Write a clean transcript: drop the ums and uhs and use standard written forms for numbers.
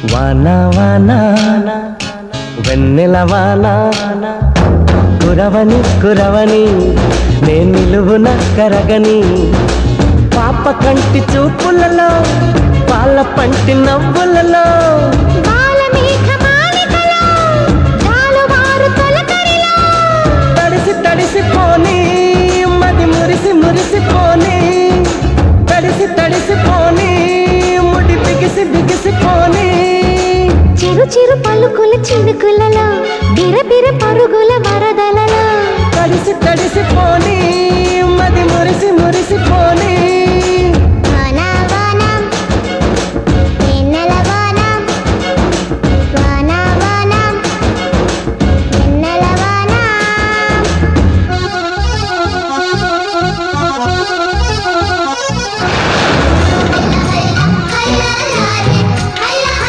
వానా వానా వెన్నెల వానా కురవని కురవని నే నిలువున కరగని పాప కంటి చూపులలో పాల పంటి నవ్వులలో తడిసి తడిసిపోని మది మురిసి మురిసిపోని తడిసి తడిసిపోని ముడి బిగిసి బిగిసిపోని చిరు చిరు పలుకుల చినుకులలో బిరబిర పరుగుల వరదలలో తడిసి తడిసిపోని మది మురిసి